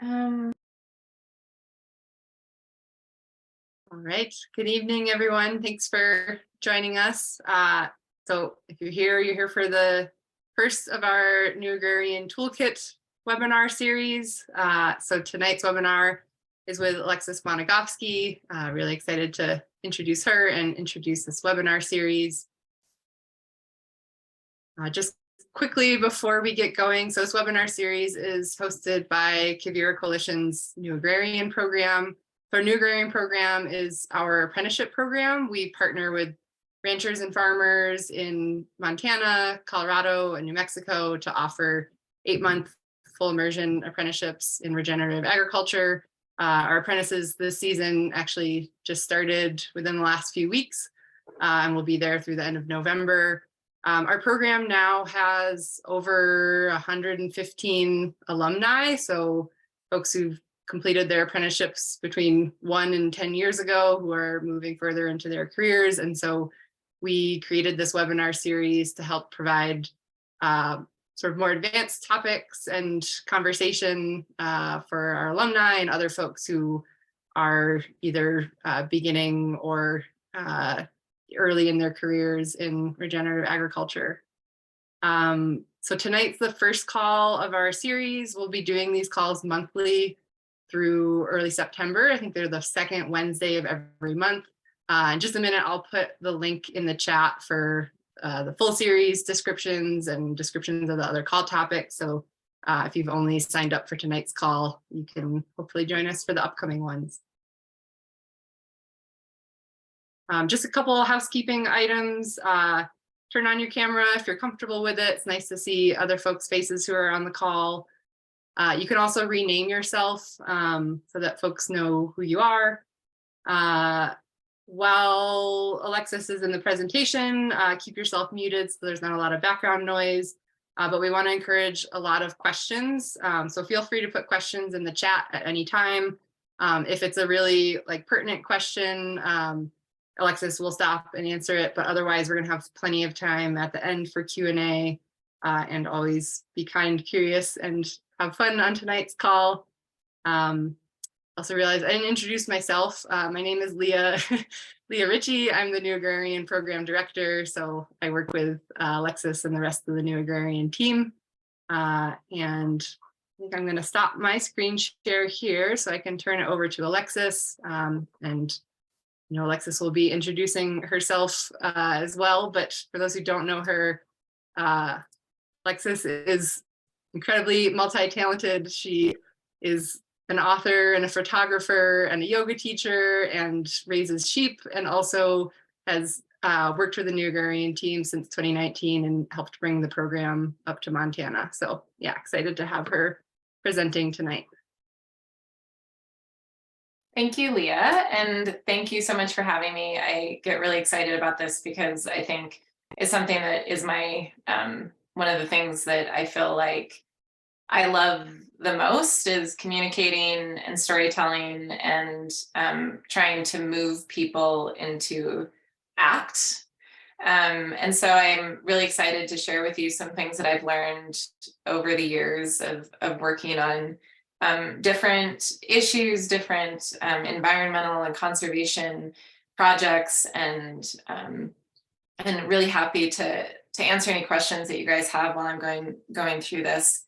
All right. Good evening, everyone. Thanks for joining us. So if you're here for the first of our New Agrarian Toolkit webinar series. So tonight's webinar is with Alexis Bonogofsky. Really excited to introduce her and introduce this webinar series. Just quickly before we get going, so this webinar series is hosted by Quivira Coalition's New Agrarian program. Our New Agrarian program is our apprenticeship program. We partner with ranchers and farmers in Montana, Colorado, and New Mexico to offer 8-month full immersion apprenticeships in regenerative agriculture. Our apprentices this season actually just started within the last few weeks, and will be there through the end of November. Our program now has over 115 alumni, so folks who've completed their apprenticeships between 1 and 10 years ago who are moving further into their careers. And so we created this webinar series to help provide sort of more advanced topics and conversation for our alumni and other folks who are either beginning or early in their careers in regenerative agriculture. So tonight's the first call of our series. We'll be doing these calls monthly through early September. I think they're the second Wednesday of every month. In just a minute, I'll put the link in the chat for the full series descriptions and descriptions of the other call topics. So if you've only signed up for tonight's call, you can hopefully join us for the upcoming ones. Just a couple of housekeeping items. Turn on your camera if you're comfortable with it. It's nice to see other folks' faces who are on the call. You can also rename yourself so that folks know who you are. While Alexis is in the presentation, keep yourself muted so there's not a lot of background noise. But we want to encourage a lot of questions. So feel free to put questions in the chat at any time. If it's a really pertinent question, Alexis will stop and answer it, but otherwise we're going to have plenty of time at the end for Q&A, and always be kind, curious, and have fun on tonight's call. Also realized I didn't introduce myself. My name is Leah Ritchie. I'm the New Agrarian Program Director, so I work with Alexis and the rest of the New Agrarian team. And I think I'm going to stop my screen share here so I can turn it over to Alexis. And Alexis will be introducing herself as well, but for those who don't know her, Alexis is incredibly multi-talented. She is an author and a photographer and a yoga teacher and raises sheep, and also has worked with the New Agrarian team since 2019 and helped bring the program up to Montana. So yeah, excited to have her presenting tonight. Thank you, Leah, and thank you so much for having me. I get really excited about this because I think it's something that is my one of the things that I feel like I love the most is communicating and storytelling and trying to move people into act. And so I'm really excited to share with you some things that I've learned over the years of working on different issues, different environmental and conservation projects, and really happy to answer any questions that you guys have while I'm going through this.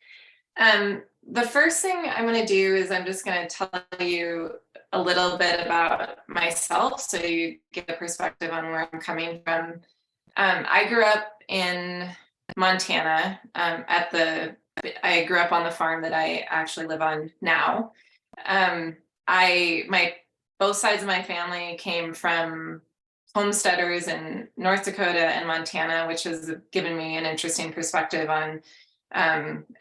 The first thing I'm going to do is I'm just going to tell you a little bit about myself so you get a perspective on where I'm coming from. I grew up in Montana I grew up on the farm that I actually live on now. Both sides of my family came from homesteaders in North Dakota and Montana, which has given me an interesting perspective on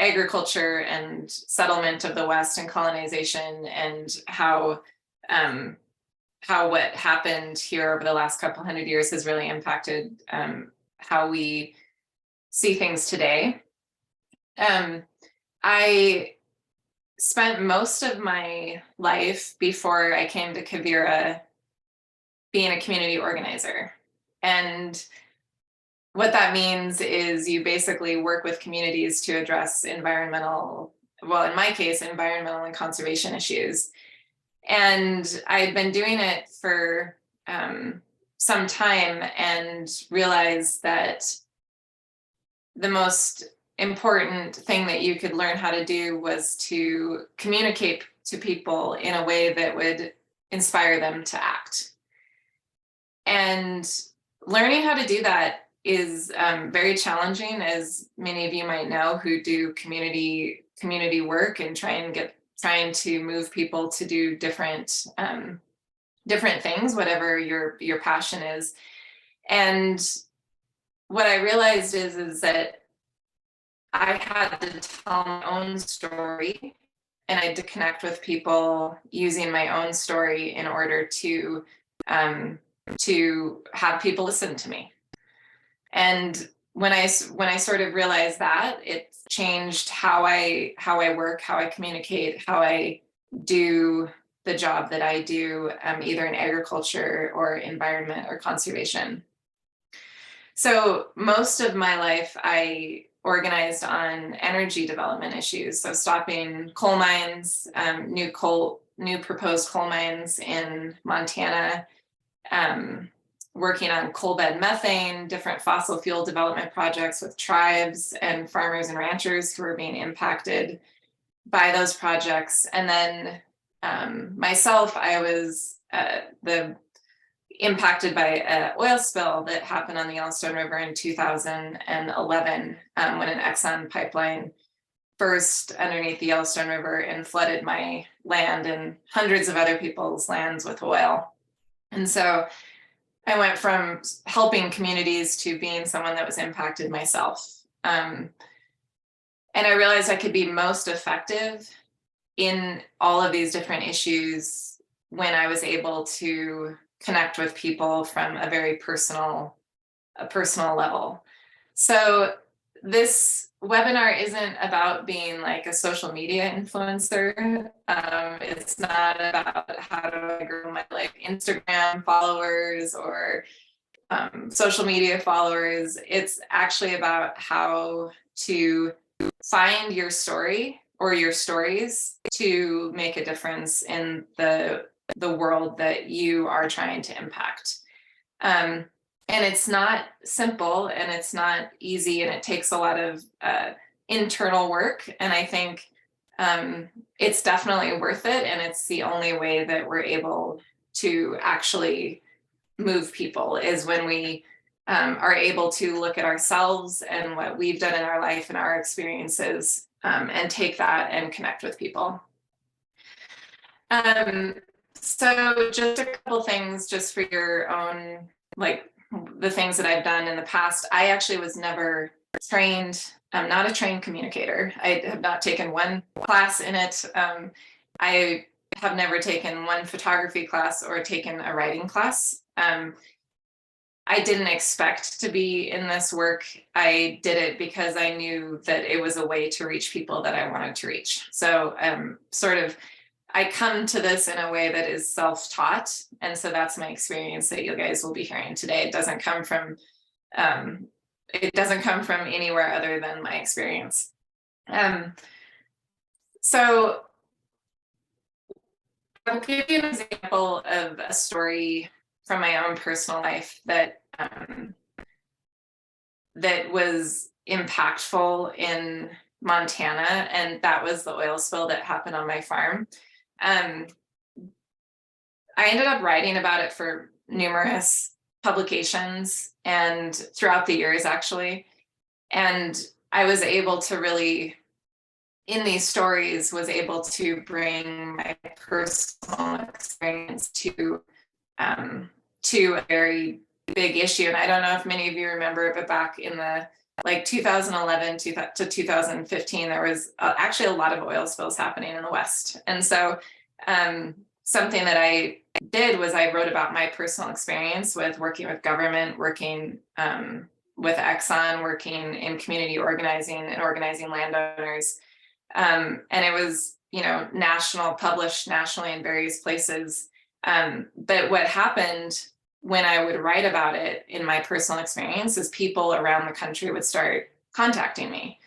agriculture and settlement of the West and colonization, and how what happened here over the last couple hundred years has really impacted how we see things today. I spent most of my life before I came to Quivira being a community organizer. And what that means is you basically work with communities to address environmental well, in my case, environmental and conservation issues. And I had been doing it for some time and realized that the most important thing that you could learn how to do was to communicate to people in a way that would inspire them to act. And learning how to do that is very challenging, as many of you might know who do community work and trying to move people to do different things, whatever your passion is. And what I realized is that I had to tell my own story, and I had to connect with people using my own story in order to have people listen to me. And when I sort of realized that, it changed how I work, how I communicate, how I do the job that I do, either in agriculture or environment or conservation. So most of my life, I organized on energy development issues. So stopping coal mines, new proposed coal mines in Montana, working on coal bed methane, different fossil fuel development projects with tribes and farmers and ranchers who are being impacted by those projects. And then myself, I was impacted by an oil spill that happened on the Yellowstone River in 2011, when an Exxon pipeline burst underneath the Yellowstone River and flooded my land and hundreds of other people's lands with oil. And so I went from helping communities to being someone that was impacted myself. And I realized I could be most effective in all of these different issues when I was able to connect with people from a very personal level. So this webinar isn't about being like a social media influencer. It's not about how do I grow my like Instagram followers or social media followers. It's actually about how to find your story or your stories to make a difference in the world that you are trying to impact. And it's not simple and it's not easy, and it takes a lot of internal work. And I think it's definitely worth it. And it's the only way that we're able to actually move people is when we are able to look at ourselves and what we've done in our life and our experiences, and take that and connect with people. So just a couple things just for your own, like the things that I've done in the past. I actually was never trained. I'm not a trained communicator. I have not taken one class in it. I have never taken one photography class or taken a writing class. I didn't expect to be in this work. I did it because I knew that it was a way to reach people that I wanted to reach. So I come to this in a way that is self-taught. And so that's my experience that you guys will be hearing today. It doesn't come from anywhere other than my experience. So I'll give you an example of a story from my own personal life that was impactful in Montana, and that was the oil spill that happened on my farm. I ended up writing about it for numerous publications and throughout the years, actually. And I was able to really, in these stories, was able to bring my personal experience to a very big issue. And I don't know if many of you remember, but back in the 2011 to 2015, there was actually a lot of oil spills happening in the West. And so something that I did was I wrote about my personal experience with working with government, working with Exxon, working in community organizing and organizing landowners. And it was, published nationally in various places. But what happened when I would write about it in my personal experience is people around the country would start contacting me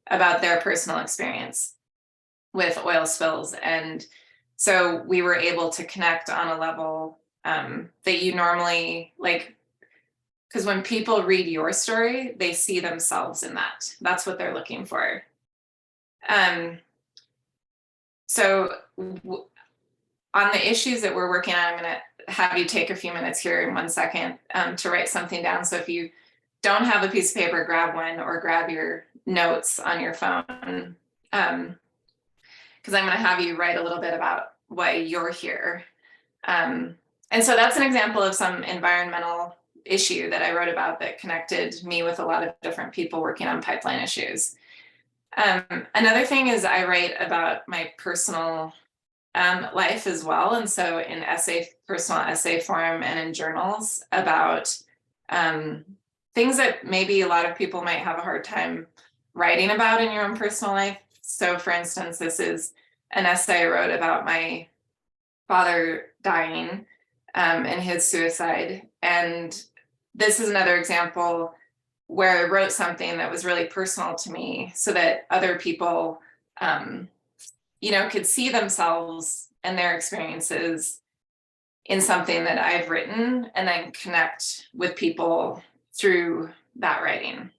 about their personal experience. with oil spills. And so we were able to connect on a level that you normally, like, because when people read your story, they see themselves in that. That's what they're looking for. So on the issues that we're working on, I'm going to have you take a few minutes here in 1 second to write something down. So if you don't have a piece of paper, grab one, or grab your notes on your phone. Because I'm going to have you write a little bit about why you're here. And so that's an example of some environmental issue that I wrote about that connected me with a lot of different people working on pipeline issues. Another thing is I write about my personal life as well. And so in personal essay form and in journals about things that maybe a lot of people might have a hard time writing about in your own personal life. So for instance, this is an essay I wrote about my father dying and his suicide. And this is another example where I wrote something that was really personal to me so that other people, could see themselves and their experiences in something that I've written and then connect with people through that writing.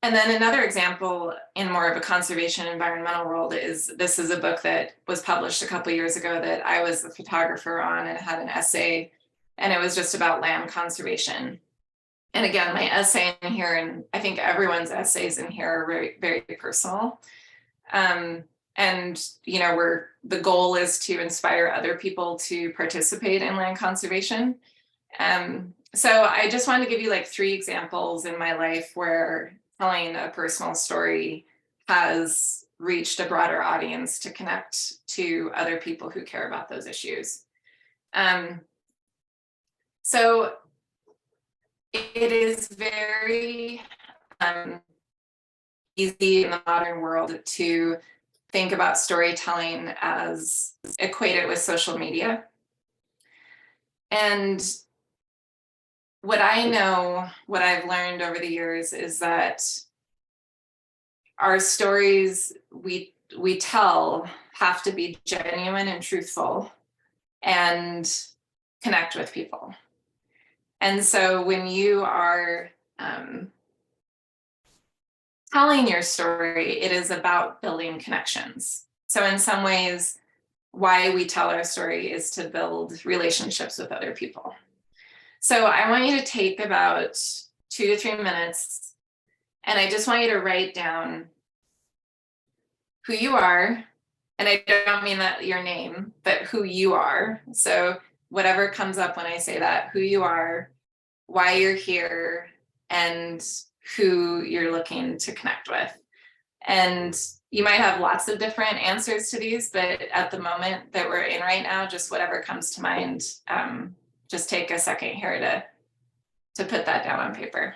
And then another example in more of a conservation environmental world is this is a book that was published a couple of years ago that I was the photographer on, and it had an essay, and it was just about land conservation. And again, my essay in here, and I think everyone's essays in here are very, very personal. The goal is to inspire other people to participate in land conservation. So I just wanted to give you like 3 examples in my life where telling a personal story has reached a broader audience to connect to other people who care about those issues. So it is very easy in the modern world to think about storytelling as equated with social media. And what I've learned over the years is that our stories we tell have to be genuine and truthful and connect with people. And so when you are telling your story, it is about building connections. So in some ways, why we tell our story is to build relationships with other people. So I want you to take about 2 to 3 minutes, and I just want you to write down who you are. And I don't mean that your name, but who you are. So whatever comes up when I say that, who you are, why you're here, and who you're looking to connect with. And you might have lots of different answers to these, but at the moment that we're in right now, just whatever comes to mind, just take a second here to put that down on paper.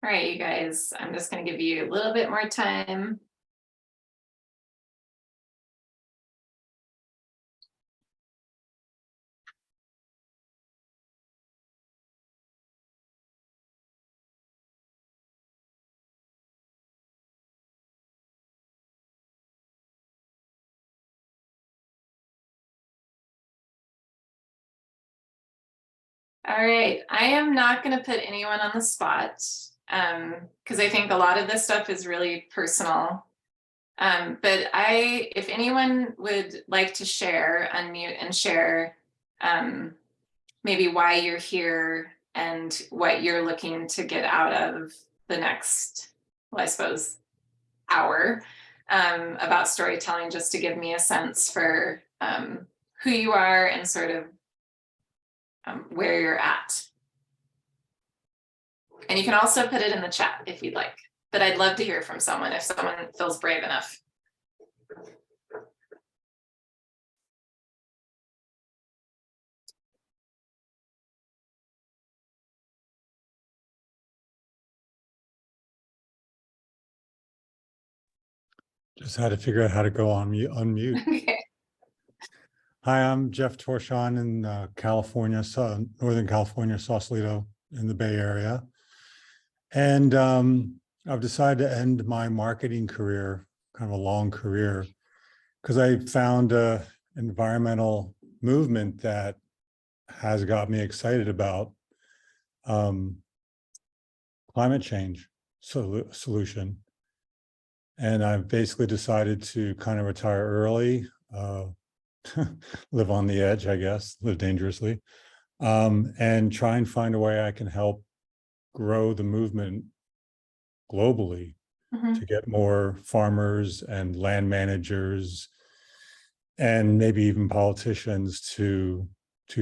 All right, you guys, I'm just going to give you a little bit more time. All right, I am not going to put anyone on the spot because I think a lot of this stuff is really personal. But if anyone would like to share, unmute and share maybe why you're here and what you're looking to get out of the next, well, I suppose, hour about storytelling, just to give me a sense for who you are and sort of where you're at. And you can also put it in the chat if you'd like, but I'd love to hear from someone if someone feels brave enough. Just had to figure out how to go on unmute. Okay. Hi, I'm Jeff Torshon in California, Northern California, Sausalito in the Bay Area. And I've decided to end my marketing career, kind of a long career, because I found an environmental movement that has got me excited about climate change solution. And I've basically decided to kind of retire early, live on the edge, I guess, live dangerously, and try and find a way I can help grow the movement globally to get more farmers and land managers and maybe even politicians to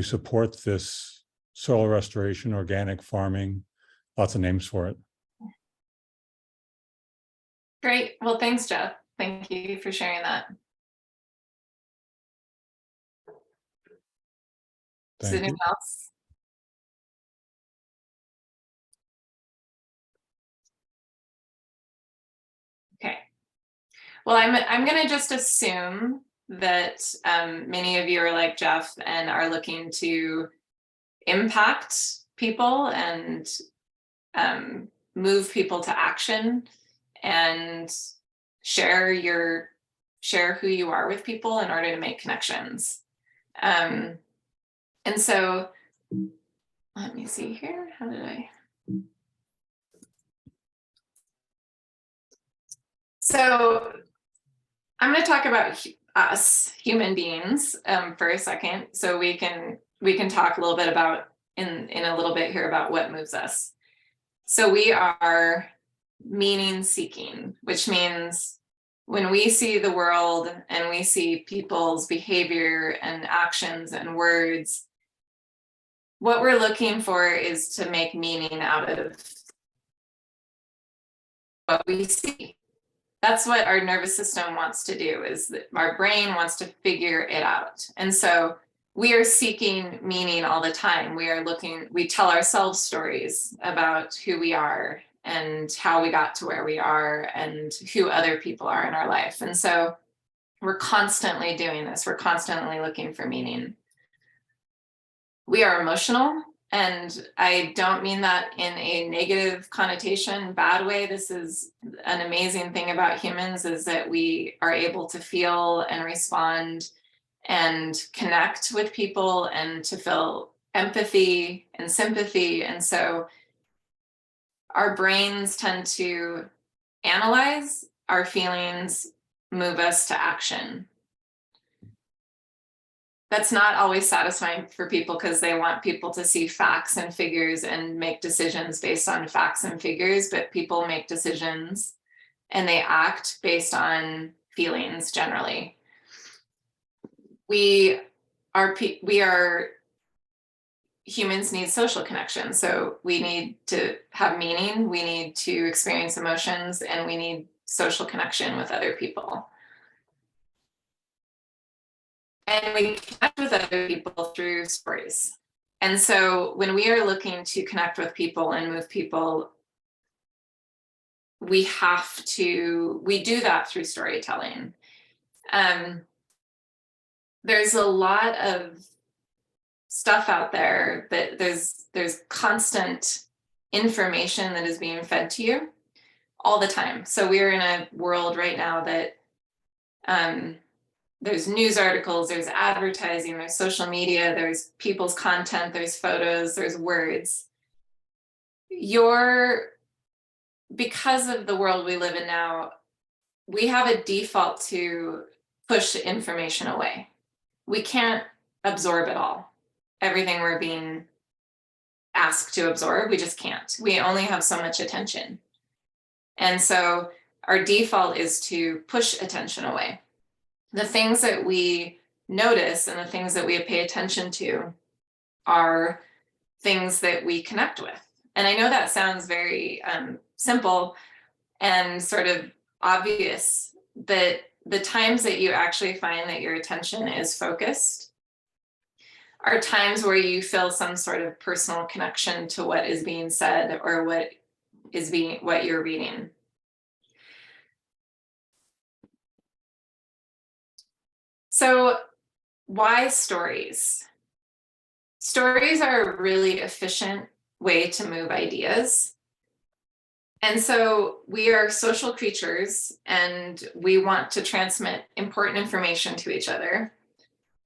support this soil restoration, organic farming, lots of names for it. Great. Well, thanks, Jeff. Thank you for sharing that. Is there anyone else? Okay. Well, I'm going to just assume that many of you are like Jeff and are looking to impact people and move people to action and share who you are with people in order to make connections. And so let me see here. How did I? So I'm going to talk about us human beings for a second, so we can talk a little bit about in a little bit here about what moves us. So we are meaning seeking, which means when we see the world and we see people's behavior and actions and words, what we're looking for is to make meaning out of what we see. That's what our nervous system wants to do, is that our brain wants to figure it out. And so we are seeking meaning all the time. We tell ourselves stories about who we are and how we got to where we are and who other people are in our life. And so we're constantly doing this. We're constantly looking for meaning. We are emotional, and I don't mean that in a negative connotation, bad way. This is an amazing thing about humans, is that we are able to feel and respond and connect with people and to feel empathy and sympathy. And so our brains tend to analyze, our feelings move us to action. That's not always satisfying for people because they want people to see facts and figures and make decisions based on facts and figures, but people make decisions and they act based on feelings generally. Humans need social connection. So we need to have meaning, we need to experience emotions, and we need social connection with other people. And we connect with other people through stories. And so when we are looking to connect with people and move people, we do that through storytelling. There's a lot of stuff out there that there's constant information that is being fed to you all the time. So we're in a world right now that there's news articles, there's advertising, there's social media, there's people's content, there's photos, there's words. Because of the world we live in now, we have a default to push information away. We can't absorb it all. Everything we're being asked to absorb, we just can't. We only have so much attention. And so our default is to push attention away. The things that we notice and the things that we pay attention to are things that we connect with. And I know that sounds very simple and sort of obvious, that the times that you actually find that your attention is focused are times where you feel some sort of personal connection to what is being said or what you're reading. So why stories? Stories are a really efficient way to move ideas. And so we are social creatures and we want to transmit important information to each other.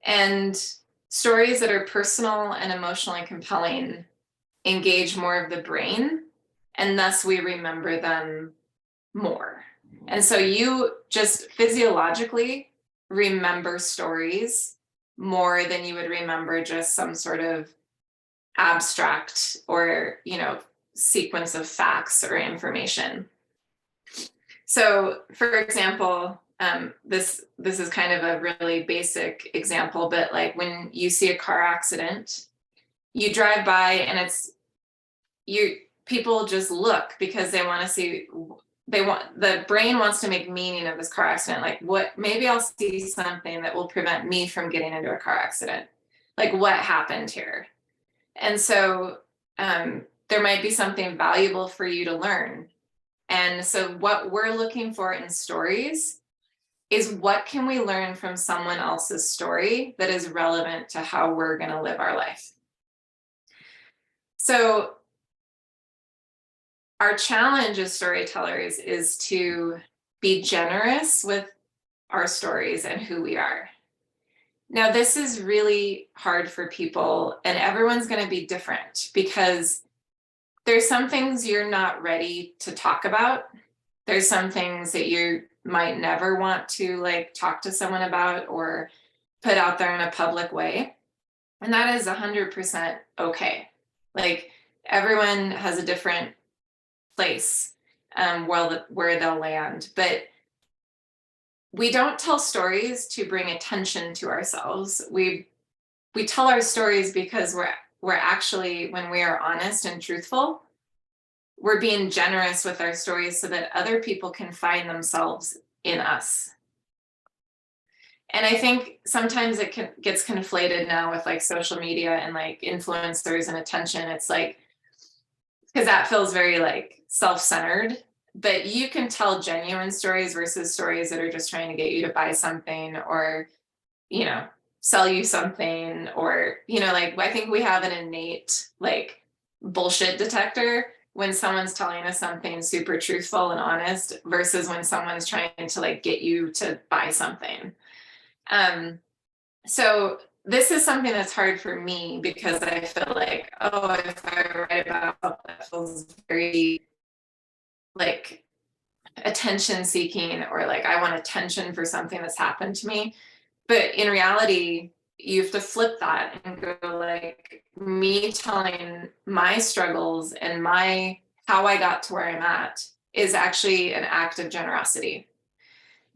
And stories that are personal and emotionally compelling engage more of the brain, and thus we remember them more. And so you just physiologically remember stories more than you would remember just some sort of abstract or, sequence of facts or information. So, for example, this is kind of a really basic example, but like when you see a car accident, you drive by and people just look because they want to see, the brain wants to make meaning of this car accident. Like maybe I'll see something that will prevent me from getting into a car accident. Like what happened here? And so there might be something valuable for you to learn. And so what we're looking for in stories is what can we learn from someone else's story that is relevant to how we're going to live our life. So our challenge as storytellers is to be generous with our stories and who we are. Now, this is really hard for people, and everyone's going to be different because there's some things you're not ready to talk about. There's some things that you might never want to talk to someone about or put out there in a public way. And that is 100% okay. Like everyone has a different place where they'll land. But we don't tell stories to bring attention to ourselves. We tell our stories because we're actually, when we are honest and truthful, we're being generous with our stories so that other people can find themselves in us. And I think sometimes it gets conflated now with like social media and like influencers and attention. It's like, because that feels very like self-centered, but you can tell genuine stories versus stories that are just trying to get you to buy something or, sell you something or, like I think we have an innate like bullshit detector when someone's telling us something super truthful and honest versus when someone's trying to like get you to buy something. So this is something that's hard for me because I feel like, if I write about something that feels very like attention seeking or like I want attention for something that's happened to me. But in reality, you have to flip that and go like me telling my struggles and how I got to where I'm at is actually an act of generosity.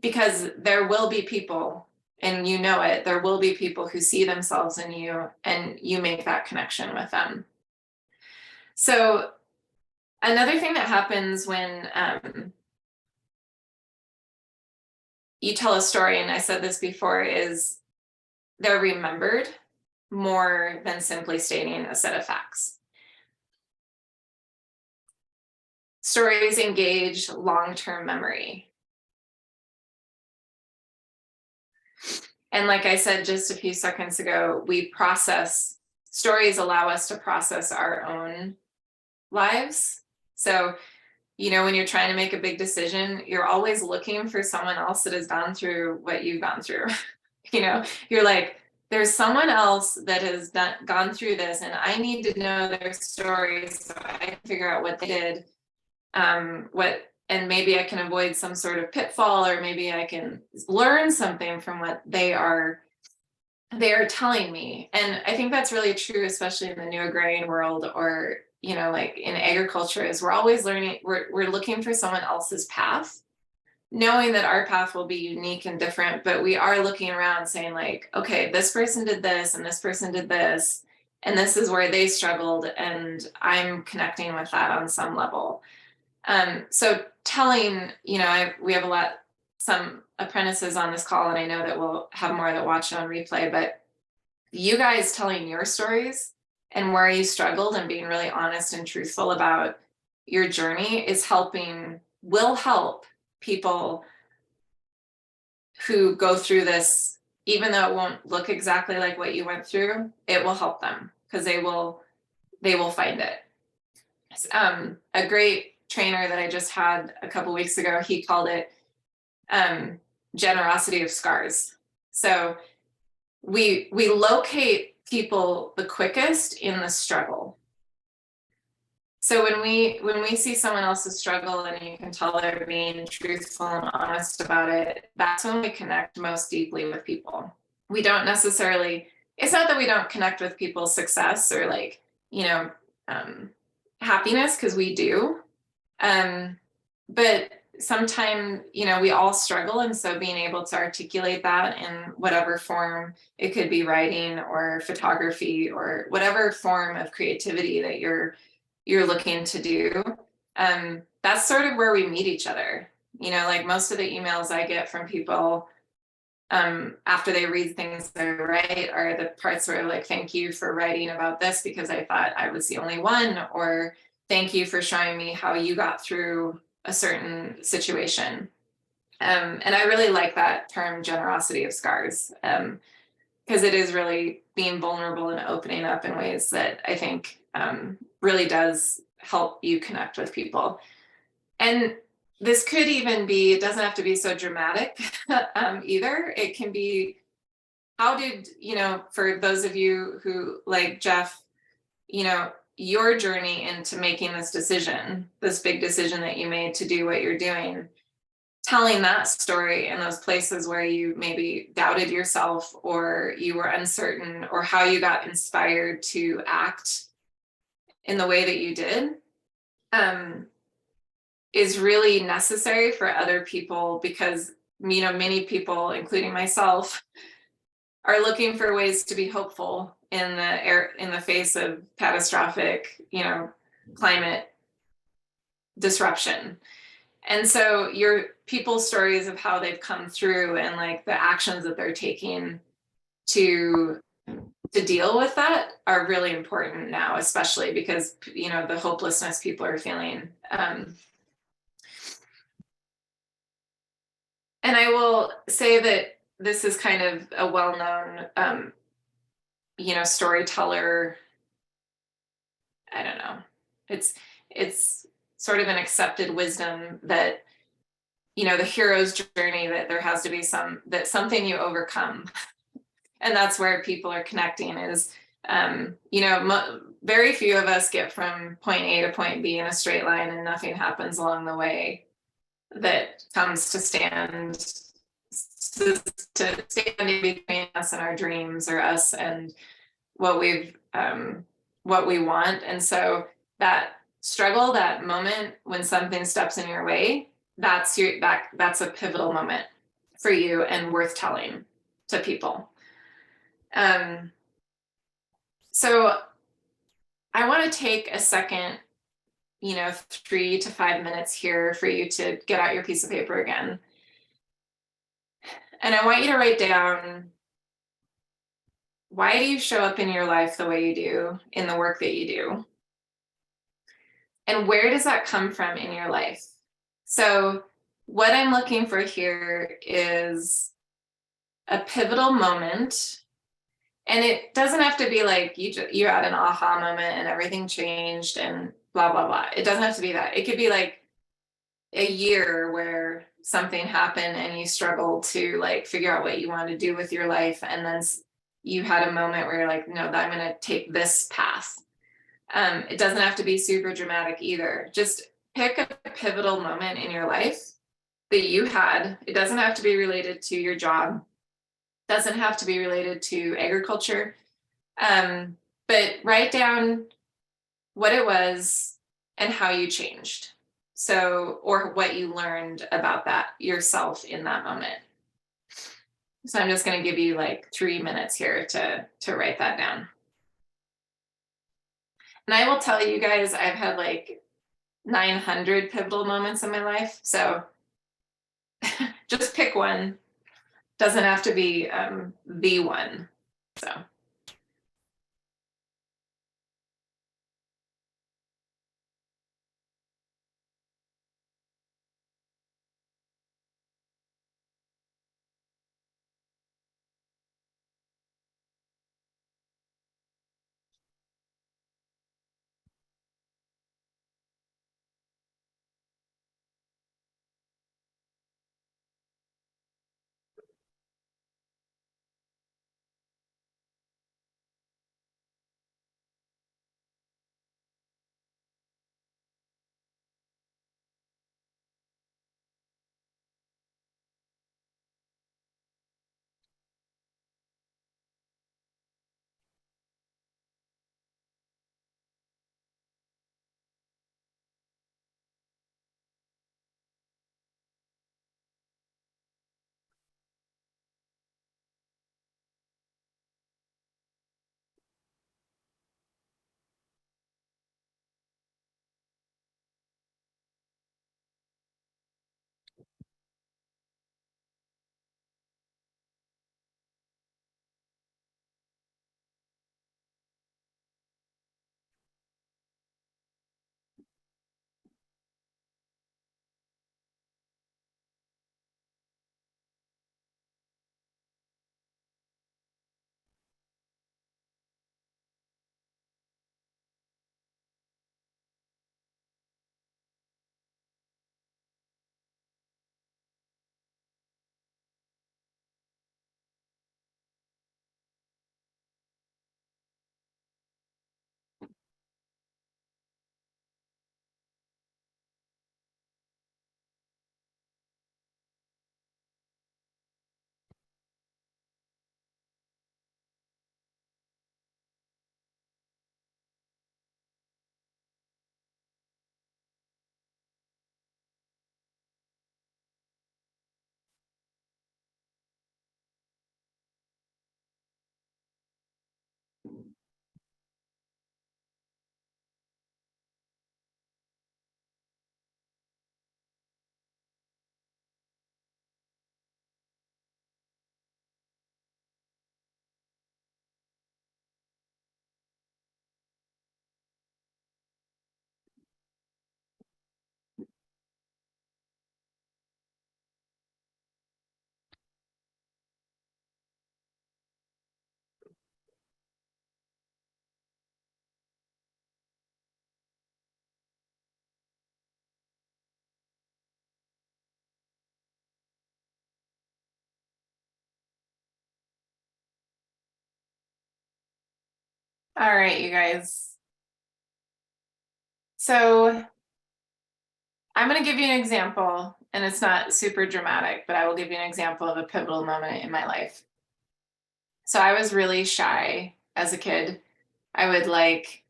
Because there will be people, and there will be people who see themselves in you and you make that connection with them. So another thing that happens when you tell a story, and I said this before, is they're remembered more than simply stating a set of facts. stories engage long-term memory. And like I said just a few seconds ago, stories allow us to process our own lives. So, when you're trying to make a big decision, you're always looking for someone else that has gone through what you've gone through. You're like, there's someone else that has gone through this, and I need to know their story so I can figure out what they did, and maybe I can avoid some sort of pitfall, or maybe I can learn something from what they are telling me. And I think that's really true, especially in the new agrarian world, or like in agriculture, is we're always learning, we're looking for someone else's path, knowing that our path will be unique and different, but we are looking around saying like, okay, this person did this and this person did this, and this is where they struggled, and I'm connecting with that on some level. So telling, we have some apprentices on this call, and I know that we'll have more that watch it on replay, but you guys telling your stories and where you struggled and being really honest and truthful about your journey will help people who go through this. Even though it won't look exactly like what you went through, it will help them, because they will find it. A great trainer that I just had a couple weeks ago, he called it generosity of scars. So we locate people the quickest in the struggle. So when we see someone else's struggle and you can tell they're being truthful and honest about it, that's when we connect most deeply with people. We don't necessarily, it's not that we don't connect with people's success or like, happiness, because we do. But sometimes, we all struggle. And so being able to articulate that in whatever form, it could be writing or photography or whatever form of creativity that you're looking to do, that's sort of where we meet each other. Like most of the emails I get from people after they read things that I write are the parts where like, thank you for writing about this because I thought I was the only one, or thank you for showing me how you got through a certain situation. And I really like that term, generosity of scars, because it is really being vulnerable and opening up in ways that I think really does help you connect with people. And this could even be, it doesn't have to be so dramatic either. It can be, how did, for those of you who like Jeff, your journey into making this decision, this big decision that you made to do what you're doing, telling that story in those places where you maybe doubted yourself or you were uncertain, or how you got inspired to act in the way that you did, is really necessary for other people, because many people, including myself, are looking for ways to be hopeful in the face of catastrophic, climate disruption. And so your people's stories of how they've come through and like the actions that they're taking to deal with that are really important now, especially because, the hopelessness people are feeling. And I will say that this is kind of a well-known, storyteller. I don't know. It's sort of an accepted wisdom that, the hero's journey, that there has to be something you overcome. And that's where people are connecting is, very few of us get from point A to point B in a straight line and nothing happens along the way that comes to stand in between us and our dreams, or us and what we want. And so that struggle, that moment when something steps in your way, that's a pivotal moment for you and worth telling to people. So I want to take a second, 3 to 5 minutes here for you to get out your piece of paper again. And I want you to write down, why do you show up in your life the way you do, in the work that you do? And where does that come from in your life? So what I'm looking for here is a pivotal moment. And it doesn't have to be like you had an aha moment and everything changed and blah, blah, blah. It doesn't have to be that. It could be like a year where something happened and you struggled to like figure out what you wanted to do with your life. And then you had a moment where you're like, no, I'm going to take this path. It doesn't have to be super dramatic either. Just pick a pivotal moment in your life that you had. It doesn't have to be related to your job. Doesn't have to be related to agriculture. But write down what it was and how you changed. So, or what you learned about that yourself in that moment. So I'm just going to give you like 3 minutes here to write that down. And I will tell you guys, I've had like 900 pivotal moments in my life. So just pick one. Doesn't have to be the one. So. All right, you guys. So I'm going to give you an example, and it's not super dramatic, but I will give you an example of a pivotal moment in my life. So I was really shy as a kid. I would like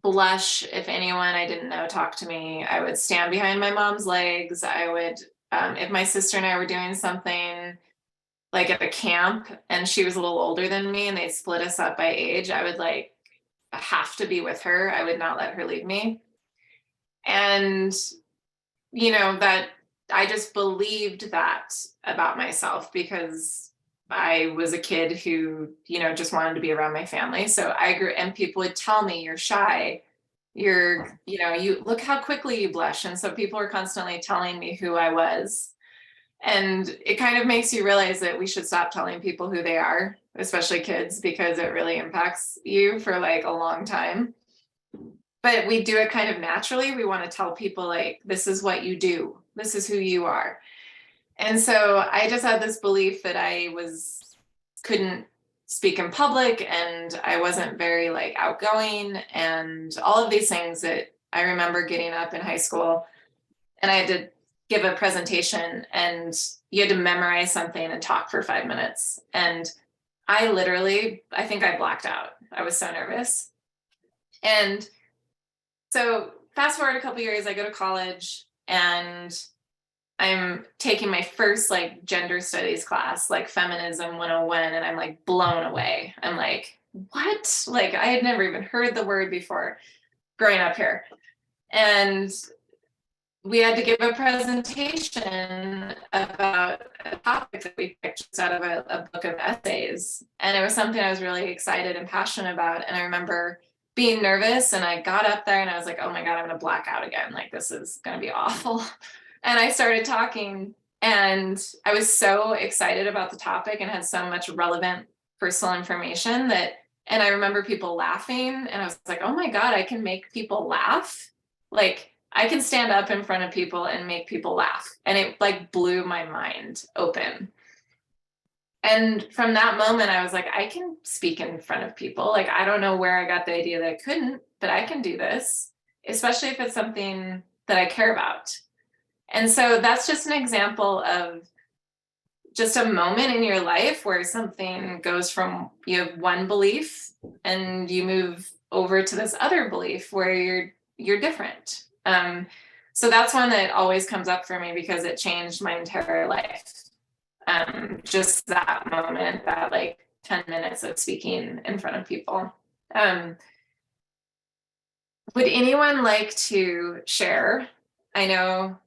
blush if anyone I didn't know talked to me. I would stand behind my mom's legs. I would, if my sister and I were doing something like at a camp and she was a little older than me and they split us up by age, I would like have to be with her. I would not let her leave me. And, you know, that I just believed that about myself because I was a kid who, you know, just wanted to be around my family. So I grew, and people would tell me, you're shy. you look how quickly you blush. And so people were constantly telling me who I was. And it kind of makes you realize that we should stop telling people who they are, especially kids, because it really impacts you for like a long time. But we do it kind of naturally. We want to tell people like, this is what you do. This is who you are. And so I just had this belief that couldn't speak in public, and I wasn't very like outgoing, and all of these things that I remember getting up in high school, and I had to give a presentation, and you had to memorize something and talk for 5 minutes. And I think I blacked out. I was so nervous. And so fast forward a couple years, I go to college, and I'm taking my first like gender studies class, like Feminism 101, and I'm like blown away. I'm like, what? Like I had never even heard the word before growing up here. And we had to give a presentation about a topic that we picked out of a book of essays. And it was something I was really excited and passionate about. And I remember being nervous, and I got up there and I was like, oh my God, I'm gonna black out again. Like this is gonna be awful. And I started talking, and I was so excited about the topic and had so much relevant personal information and I remember people laughing, and I was like, oh my God, I can make people laugh. Like I can stand up in front of people and make people laugh. And it like blew my mind open. And from that moment, I was like, I can speak in front of people. Like, I don't know where I got the idea that I couldn't, but I can do this, especially if it's something that I care about. And so that's just an example of just a moment in your life where something goes from you have one belief and you move over to this other belief where you're different. So that's one that always comes up for me because it changed my entire life. Just that moment, that like 10 minutes of speaking in front of people. Would anyone like to share? I know,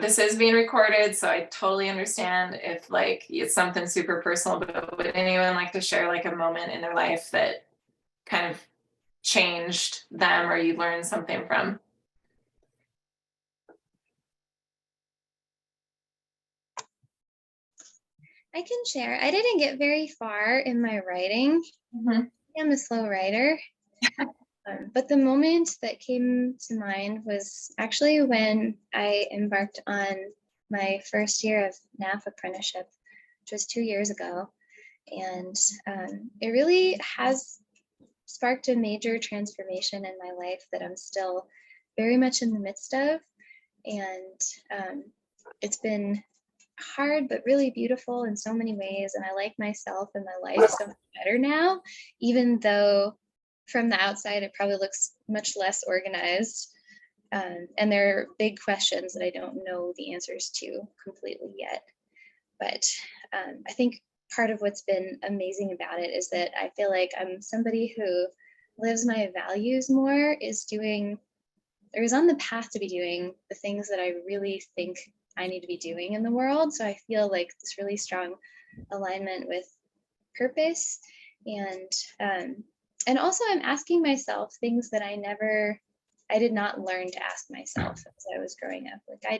this is being recorded, so I totally understand if like it's something super personal, but would anyone like to share like a moment in their life that kind of changed them or you learned something from? I can share. I didn't get very far in my writing. I'm a slow writer. But the moment that came to mind was actually when I embarked on my first year of NAF apprenticeship, which was 2 years ago. And it really has sparked a major transformation in my life that I'm still very much in the midst of. And it's been hard, but really beautiful in so many ways. And I like myself and my life so much better now, even though from the outside, it probably looks much less organized. And there are big questions that I don't know the answers to completely yet. But I think part of what's been amazing about it is that I feel like I'm somebody who lives my values more, is on the path to be doing the things that I really think I need to be doing in the world. So I feel like this really strong alignment with purpose. And also I'm asking myself things that I did not learn to ask myself as I was growing up. Like I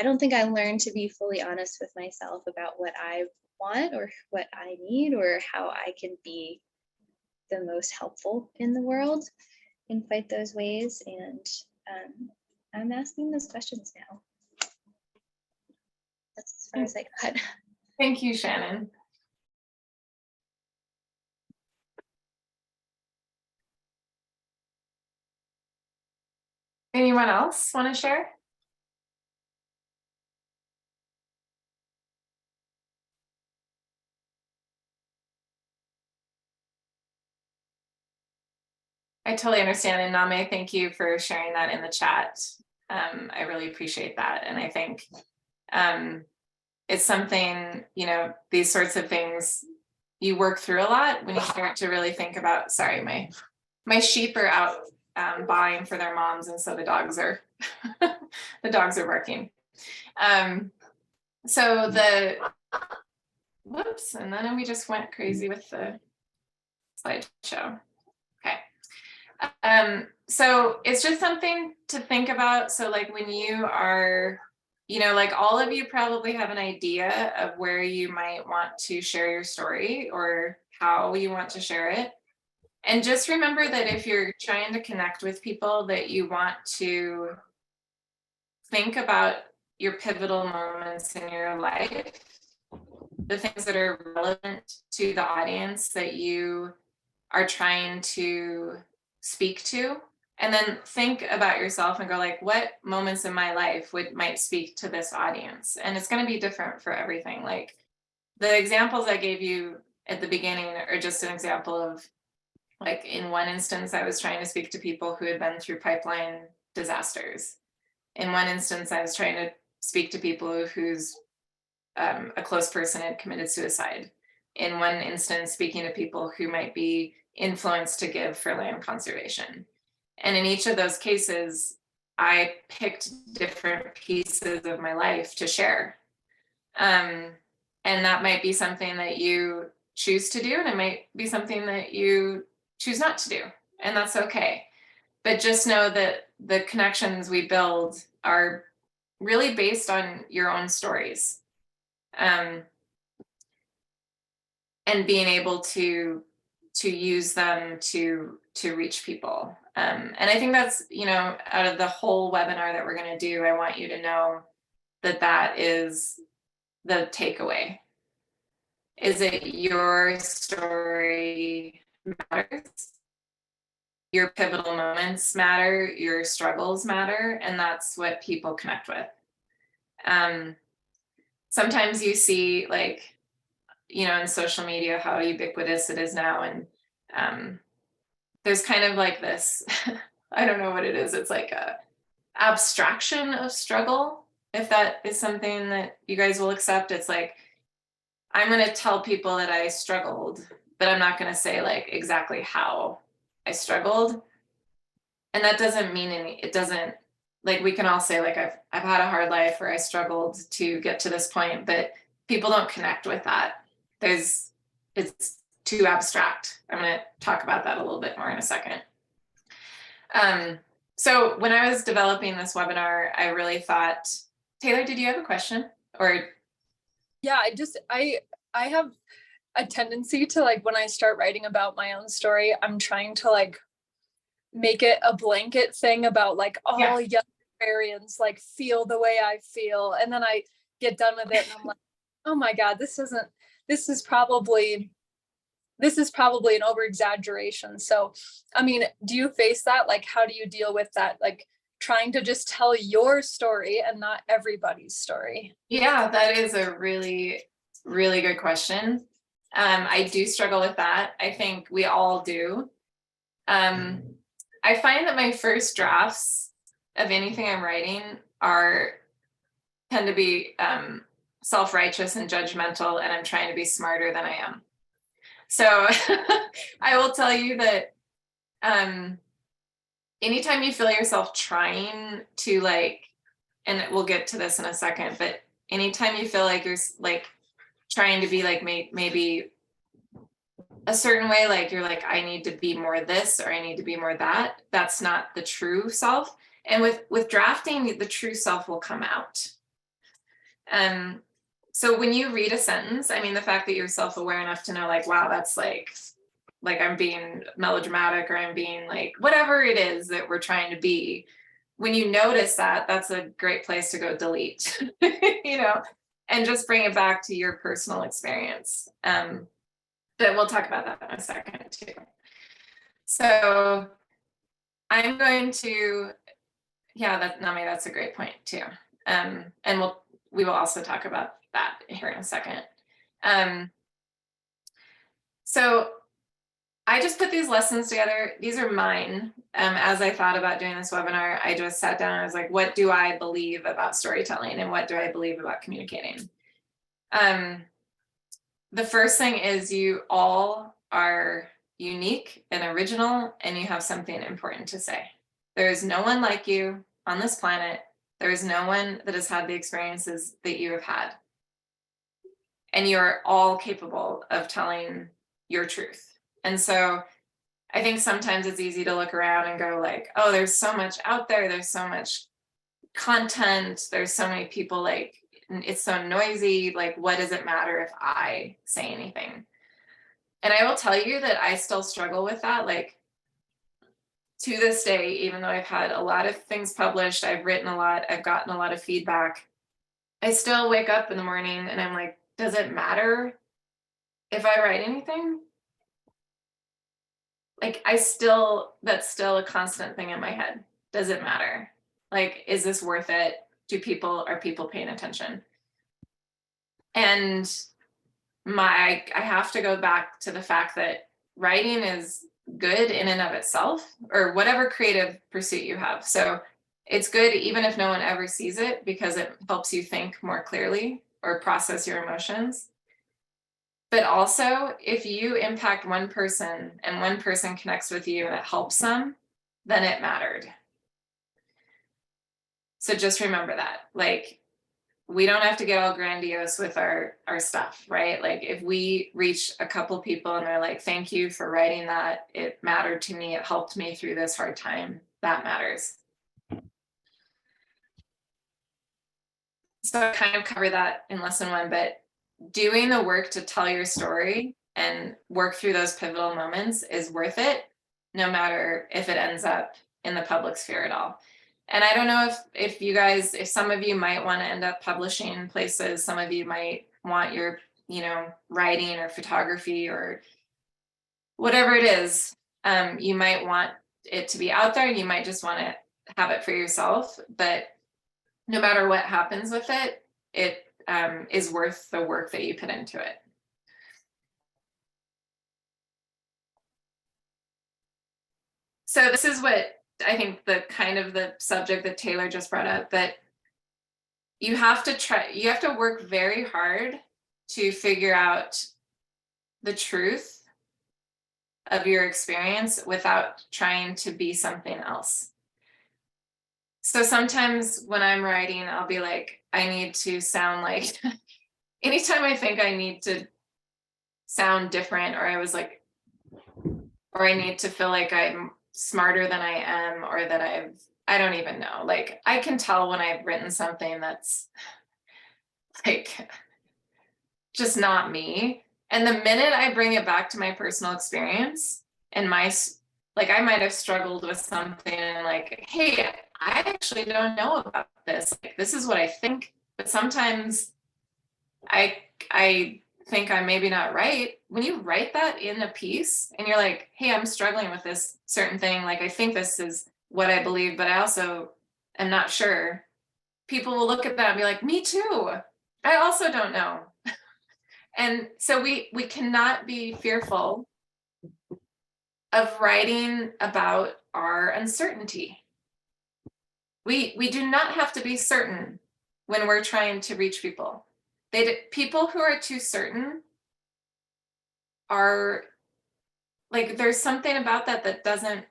don't think I learned to be fully honest with myself about what I want or what I need or how I can be the most helpful in the world and fight those ways. And I'm asking those questions now. That's as far as I got. Thank you, Shannon. Anyone else want to share? I totally understand. And Name, thank you for sharing that in the chat. I really appreciate that. And I think it's something, these sorts of things you work through a lot when you start to really think about, sorry, my sheep are out buying for their moms, and so the dogs are barking. Whoops, and then we just went crazy with the slideshow. Okay. So it's just something to think about. So like when you are, you know, like all of you probably have an idea of where you might want to share your story or how you want to share it. And just remember that if you're trying to connect with people, that you want to think about your pivotal moments in your life, the things that are relevant to the audience that you are trying to speak to, and then think about yourself and go like, what moments in my life might speak to this audience? And it's going to be different for everything. Like the examples I gave you at the beginning are just an example of, like, in one instance, I was trying to speak to people who had been through pipeline disasters. In one instance, I was trying to speak to people whose a close person had committed suicide. In one instance, speaking to people who might be influenced to give for land conservation. And in each of those cases, I picked different pieces of my life to share. And that might be something that you choose to do, and it might be something that you choose not to do, and that's okay. But just know that the connections we build are really based on your own stories. And being able to use them to reach people. And I think that's, you know, out of the whole webinar that we're going to do, I want you to know that that is the takeaway. Is it your story matters? Your pivotal moments matter, your struggles matter, and that's what people connect with. Sometimes you see, like, you know, in social media, how ubiquitous it is now. And there's kind of like this, I don't know what it is. It's like a abstraction of struggle. If that is something that you guys will accept, it's like, I'm going to tell people that I struggled, but I'm not going to say like exactly how I struggled. And that doesn't mean it doesn't, like, we can all say like, I've had a hard life or I struggled to get to this point, but people don't connect with that. It's too abstract. I'm going to talk about that a little bit more in a second. So when I was developing this webinar, I really thought, Taylor, did you have a question? Or yeah, I have a tendency to, like, when I start writing about my own story, I'm trying to like make it a blanket thing about like all young librarians like feel the way I feel, and then I get done with it and I'm like, oh my God, this is probably an over exaggeration. So, I mean, do you face that? Like, how do you deal with that? Like trying to just tell your story and not everybody's story? Yeah, that is a really, really good question. I do struggle with that. I think we all do. I find that my first drafts of anything I'm writing tend to be self-righteous and judgmental, and I'm trying to be smarter than I am. So I will tell you that anytime you feel yourself trying to, like, and we'll get to this in a second, but anytime you feel like you're like trying to be like maybe a certain way, like you're like, I need to be more this or I need to be more that, that's not the true self. And with drafting, the true self will come out. So when you read a sentence, I mean, the fact that you're self-aware enough to know like, wow, that's like I'm being melodramatic, or I'm being like, whatever it is that we're trying to be, when you notice that, that's a great place to go delete, you know, and just bring it back to your personal experience. But we'll talk about that in a second too. So I'm going to, Nami, that's a great point too. And we will also talk about that here in a second. So I just put these lessons together. These are mine. As I thought about doing this webinar, I just sat down and I was like, what do I believe about storytelling and what do I believe about communicating? The first thing is you all are unique and original, and you have something important to say. There is no one like you on this planet. There is no one that has had the experiences that you have had. And you're all capable of telling your truth And so I think sometimes it's easy to look around and go like, oh, there's so much out there. There's so much content. There's so many people, like, it's so noisy. Like, what does it matter if I say anything? And I will tell you that I still struggle with that. Like, to this day, even though I've had a lot of things published, I've written a lot, I've gotten a lot of feedback, I still wake up in the morning and I'm like, does it matter if I write anything? Like, that's still a constant thing in my head. Does it matter? Like, is this worth it? Are people paying attention? And I have to go back to the fact that writing is good in and of itself, or whatever creative pursuit you have. So it's good even if no one ever sees it, because it helps you think more clearly or process your emotions. But also, if you impact one person and one person connects with you and it helps them, then it mattered. So just remember that. Like, we don't have to get all grandiose with our stuff, right? Like, if we reach a couple people and they're like, thank you for writing that, it mattered to me, it helped me through this hard time, that matters. So I kind of cover that in lesson 1, but doing the work to tell your story and work through those pivotal moments is worth it, no matter if it ends up in the public sphere at all. And I don't know if you guys, if some of you might want to end up publishing places, some of you might want your, writing or photography or whatever it is, you might want it to be out there, you might just want to have it for yourself, but no matter what happens with it, it is worth the work that you put into it. So this is what I think the subject that Taylor just brought up, that you have to work very hard to figure out the truth of your experience without trying to be something else. So sometimes when I'm writing, I'll be like, I need to sound like, anytime I think I need to sound different, or I need to feel like I'm smarter than I am, or that I don't even know. Like, I can tell when I've written something that's like just not me. And the minute I bring it back to my personal experience and I might have struggled with something and like, hey, I actually don't know about this. Like, this is what I think, but sometimes I think I'm maybe not right. When you write that in a piece and you're like, hey, I'm struggling with this certain thing. Like, I think this is what I believe, but I also am not sure. People will look at that and be like, me too. I also don't know. And so we cannot be fearful of writing about our uncertainty. We do not have to be certain when we're trying to reach people. People who are too certain are like, there's something about that doesn't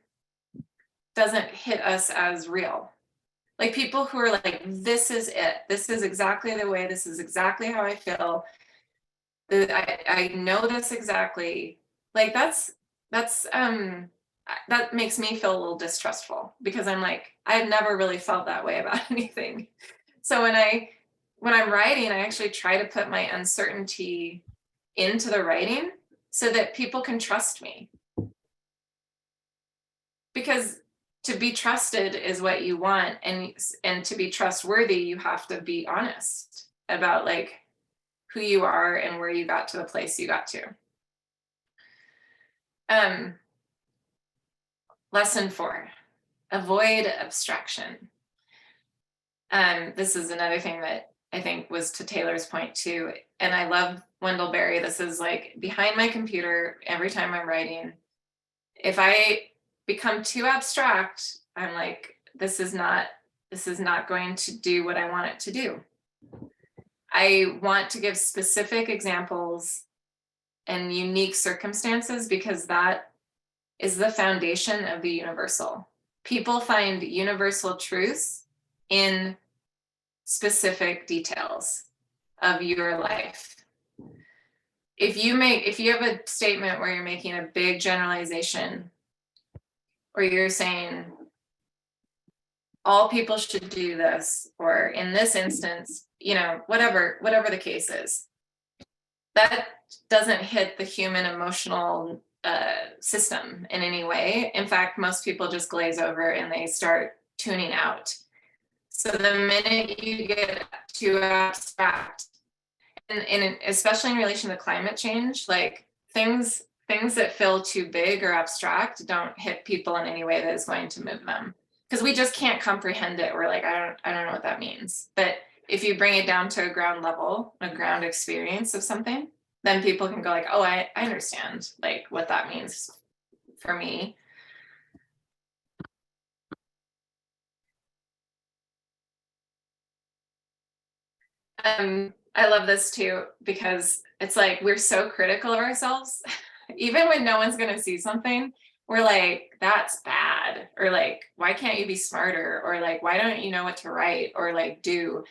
hit us as real. Like, people who are like, this is it, this is exactly the way, this is exactly how I feel, I know this exactly. Like, that makes me feel a little distrustful, because I'm like, I've never really felt that way about anything. So when I'm writing, I actually try to put my uncertainty into the writing so that people can trust me. Because to be trusted is what you want, and to be trustworthy, you have to be honest about like who you are and where you got to the place you got to. Lesson 4, avoid abstraction. This is another thing that I think was to Taylor's point too. And I love Wendell Berry. This is like behind my computer every time I'm writing. If I become too abstract, I'm like, this is not going to do what I want it to do. I want to give specific examples and unique circumstances, because that is the foundation of the universal. People find universal truths in specific details of your life. if you have a statement where you're making a big generalization, or you're saying all people should do this, or in this instance, you know, whatever the case is, that doesn't hit the human emotional system in any way. In fact, most people just glaze over and they start tuning out. So the minute you get too abstract, and especially in relation to climate change, like things that feel too big or abstract don't hit people in any way that is going to move them, because we just can't comprehend it. We're like, I don't know what that means. But if you bring it down to a ground level, a ground experience of something, then people can go like, oh, I understand like what that means for me. I love this too, because it's like we're so critical of ourselves. Even when no one's going to see something, we're like, that's bad, or like, why can't you be smarter, or like, why don't you know what to write or like do?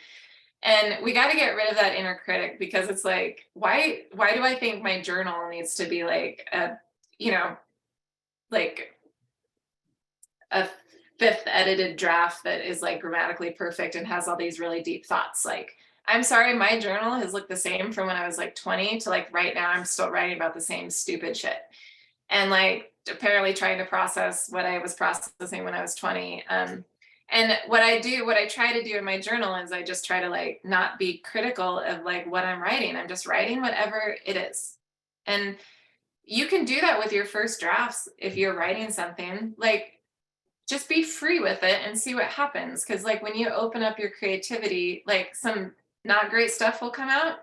And we got to get rid of that inner critic, because it's like, why do I think my journal needs to be like a, you know, like a 5th edited draft that is like grammatically perfect and has all these really deep thoughts? Like, I'm sorry, my journal has looked the same from when I was like 20 to like right now. I'm still writing about the same stupid shit, and like apparently trying to process what I was processing when I was 20. And what I try to do in my journal is I just try to like not be critical of like what I'm writing. I'm just writing whatever it is. And you can do that with your first drafts. If you're writing something, like just be free with it and see what happens. Because like when you open up your creativity, like some not great stuff will come out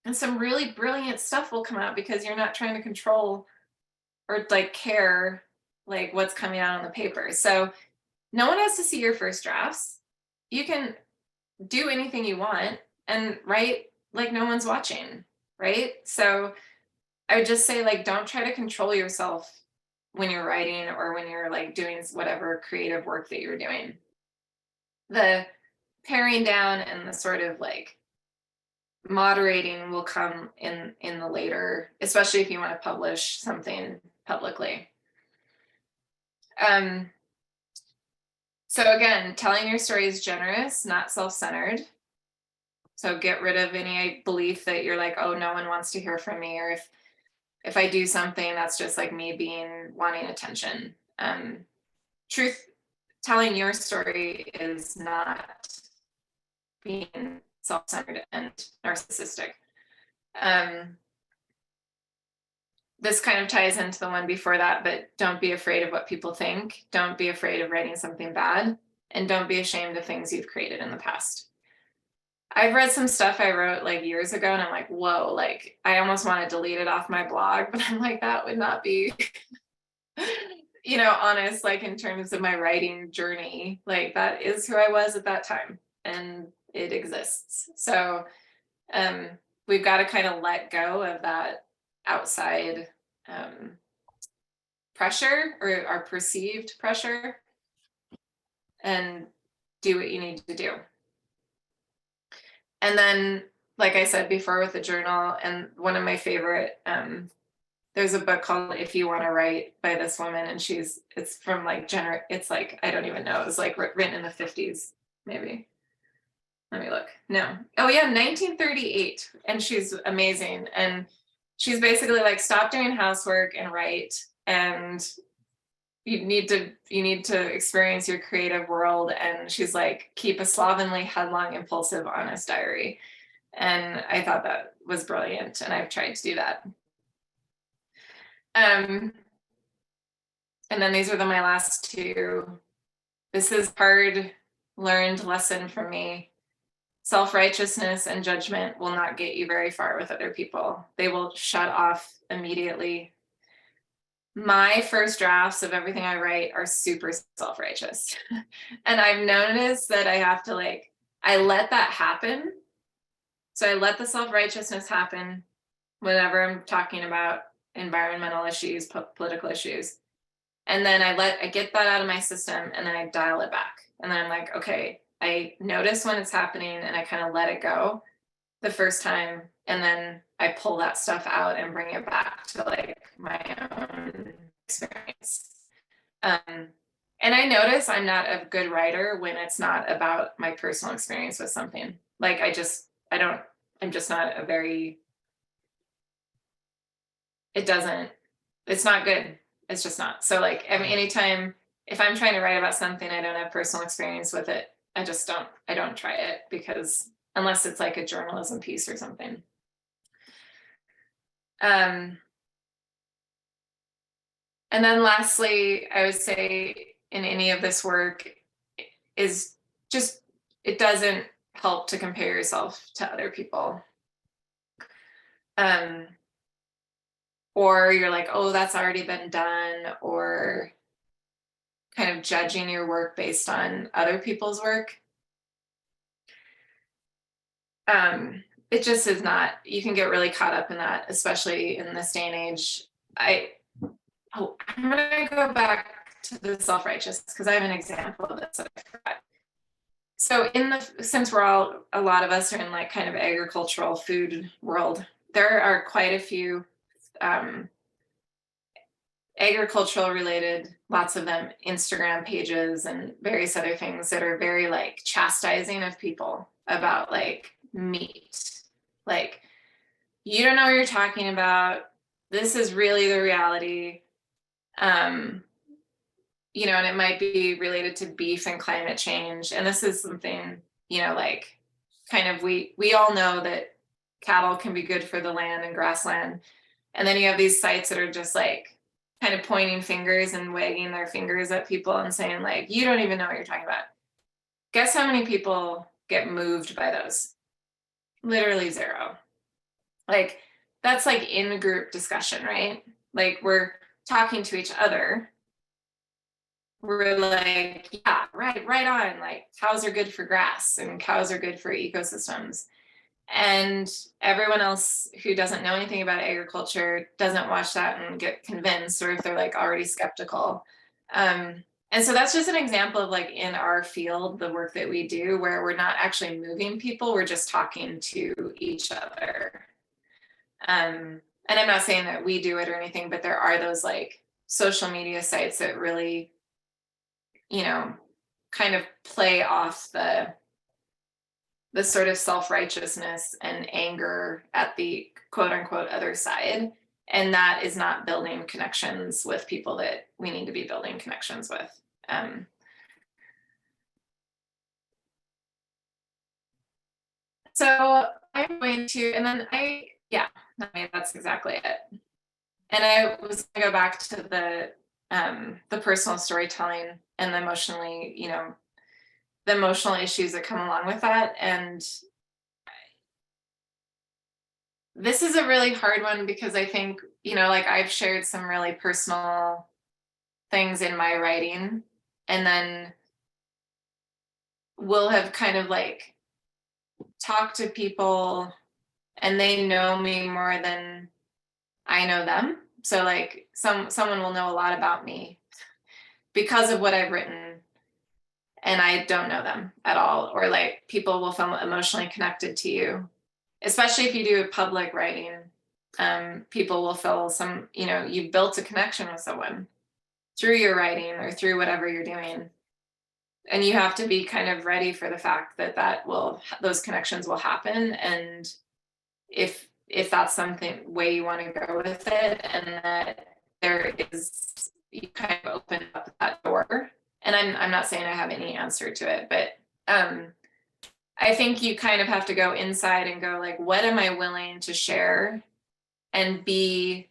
and some really brilliant stuff will come out, because you're not trying to control or like care like what's coming out on the paper. So no one has to see your first drafts. You can do anything you want and write like no one's watching, right? So I would just say, like, don't try to control yourself when you're writing or when you're like doing whatever creative work that you're doing. The paring down and the sort of like moderating will come in the later, especially if you want to publish something publicly. So again, telling your story is generous, not self-centered. So get rid of any belief that you're like, oh, no one wants to hear from me, or if I do something, that's just like me wanting attention. Telling your story is not being self-centered and narcissistic. This kind of ties into the one before that, but don't be afraid of what people think. Don't be afraid of writing something bad, and don't be ashamed of things you've created in the past. I've read some stuff I wrote like years ago, and I'm like, whoa, like I almost want to delete it off my blog, but I'm like, that would not be, you know, honest, like in terms of my writing journey. Like that is who I was at that time, and it exists. So we've got to kind of let go of that outside pressure or our perceived pressure, and do what you need to do. And then, like I said before with the journal, and one of my favorite, there's a book called If You Want to Write by this woman, and it's from like it's like, I don't even know, it was like written in the 50s, maybe. Let me look. No. Oh yeah, 1938. And she's amazing. And she's basically like, stop doing housework and write. And you need to experience your creative world. And she's like, keep a slovenly, headlong, impulsive, honest diary. And I thought that was brilliant. And I've tried to do that. And then these are my last two. This is hard learned lesson for me. Self-righteousness and judgment will not get you very far with other people. They will shut off immediately. My first drafts of everything I write are super self-righteous. And I've noticed that I have to I let that happen. So I let the self-righteousness happen whenever I'm talking about environmental issues, political issues. And then I get that out of my system, and then I dial it back. And then I'm like, okay, I notice when it's happening and I kind of let it go. the first time, and then I pull that stuff out and bring it back to like my own experience. And I notice I'm not a good writer when it's not about my personal experience with something. Like I'm just not a very, it's not good. It's just not. So like, I mean, anytime, if I'm trying to write about something, I don't have personal experience with it, I don't try it, because unless it's like a journalism piece or something. And then lastly, I would say in any of this work is just, it doesn't help to compare yourself to other people. Or you're like, oh, that's already been done, or kind of judging your work based on other people's work. It just is not, you can get really caught up in that, especially in this day and age. I'm gonna go back to the self-righteous because I have an example of this that I forgot. So since a lot of us are in like kind of agricultural food world, there are quite a few agricultural related, lots of them, Instagram pages and various other things that are very like chastising of people about like meat. Like, you don't know what you're talking about. This is really the reality. You know, and it might be related to beef and climate change. And this is something, you know, like kind of, we all know that cattle can be good for the land and grassland. And then you have these sites that are just like kind of pointing fingers and wagging their fingers at people and saying like, you don't even know what you're talking about. Guess how many people get moved by those? Literally zero. Like, that's like in group discussion, right? Like, we're talking to each other. We're like, yeah, right on. Like, cows are good for grass and cows are good for ecosystems. And everyone else who doesn't know anything about agriculture doesn't watch that and get convinced, or if they're like already skeptical. And so that's just an example of like in our field, the work that we do, where we're not actually moving people, we're just talking to each other. And I'm not saying that we do it or anything, but there are those like social media sites that really, you know, kind of play off the sort of self-righteousness and anger at the quote unquote other side. And that is not building connections with people that we need to be building connections with. So I'm going to, and then that's exactly it. And I was gonna go back to the personal storytelling and the emotionally, you know, the emotional issues that come along with that. And this is a really hard one because I think, you know, like I've shared some really personal things in my writing, and then we'll have kind of like talked to people and they know me more than I know them. So like someone will know a lot about me because of what I've written, and I don't know them at all. Or like people will feel emotionally connected to you, especially if you do public writing. People will feel some, you know, you've built a connection with someone through your writing or through whatever you're doing. And you have to be kind of ready for the fact that those connections will happen. And if that's something way you want to go with it, and that there is, you kind of open up that door. And I'm not saying I have any answer to it, but I think you kind of have to go inside and go like, what am I willing to share and be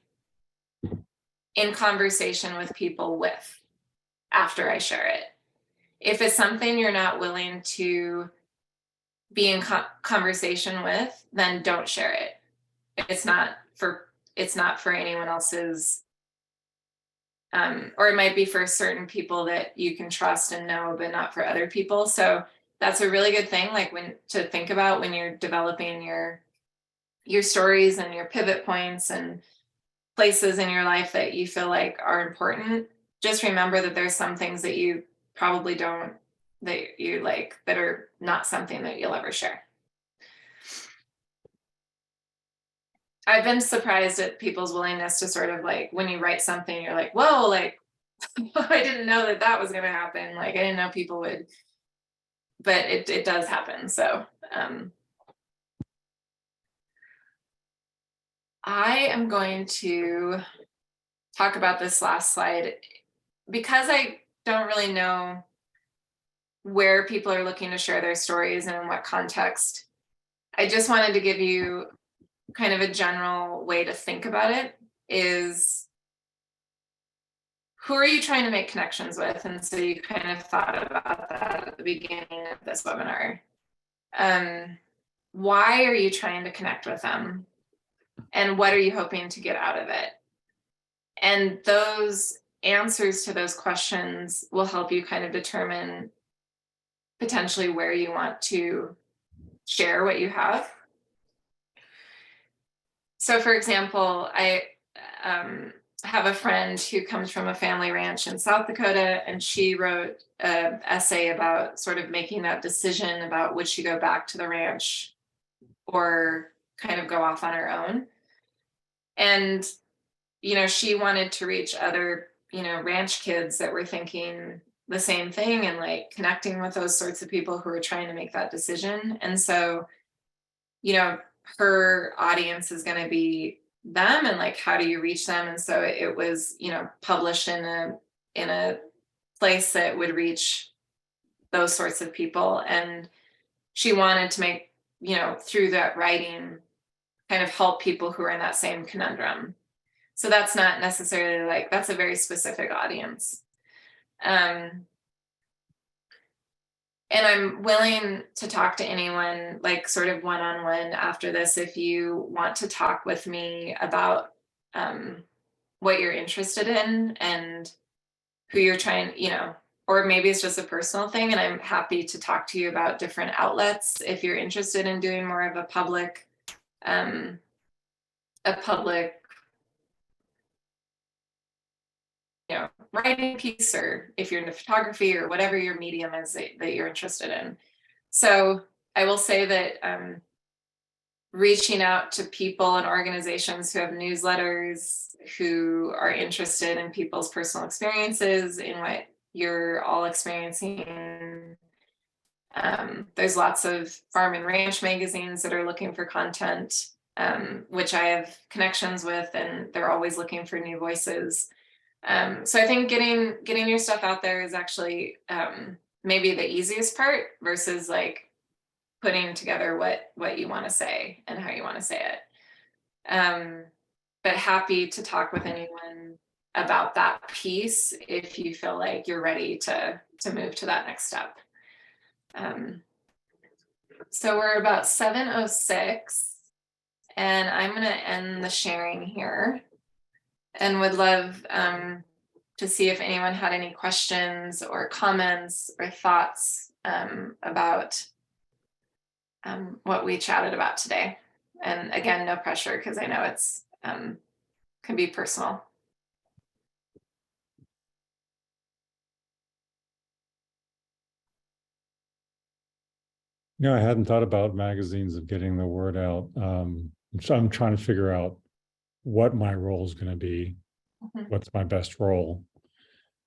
in conversation with people with after I share it? If it's something you're not willing to be in conversation with, then don't share it. It's not for anyone else's, or it might be for certain people that you can trust and know, but not for other people. So that's a really good thing, like to think about when you're developing your stories and your pivot points and places in your life that you feel like are important. Just remember that there's some things that you probably don't, that you like, that are not something that you'll ever share. I've been surprised at people's willingness to sort of like, when you write something, you're like, whoa, like, I didn't know that that was going to happen. Like, I didn't know people would, but it does happen. So I am going to talk about this last slide because I don't really know where people are looking to share their stories and in what context. I just wanted to give you kind of a general way to think about it is, who are you trying to make connections with? And so you kind of thought about that at the beginning of this webinar. Why are you trying to connect with them? And what are you hoping to get out of it? And those answers to those questions will help you kind of determine potentially where you want to share what you have. So for example, I have a friend who comes from a family ranch in South Dakota, and she wrote an essay about sort of making that decision about would she go back to the ranch or kind of go off on her own. And, you know, she wanted to reach other, you know, ranch kids that were thinking the same thing and like connecting with those sorts of people who are trying to make that decision. And so, you know, her audience is going to be them, and like, how do you reach them? And so it was, you know, published in a place that would reach those sorts of people. And she wanted to make, you know, through that writing, kind of help people who are in that same conundrum. So that's not necessarily like, that's a very specific audience. And I'm willing to talk to anyone, like sort of one-on-one after this, if you want to talk with me about what you're interested in and who you're trying, you know, or maybe it's just a personal thing. And I'm happy to talk to you about different outlets if you're interested in doing more of a public, you know, writing piece, or if you're into photography or whatever your medium is that you're interested in. So I will say that reaching out to people and organizations who have newsletters, who are interested in people's personal experiences, in what you're all experiencing. There's lots of farm and ranch magazines that are looking for content, which I have connections with, and they're always looking for new voices. So I think getting your stuff out there is actually maybe the easiest part versus like putting together what you want to say and how you want to say it. But happy to talk with anyone about that piece if you feel like you're ready to move to that next step. So we're about 7:06, and I'm going to end the sharing here. And would love to see if anyone had any questions or comments or thoughts about what we chatted about today. And again, no pressure, because I know it's can be personal. I hadn't thought about magazines of getting the word out. So I'm trying to figure out what my role is going to be, what's my best role.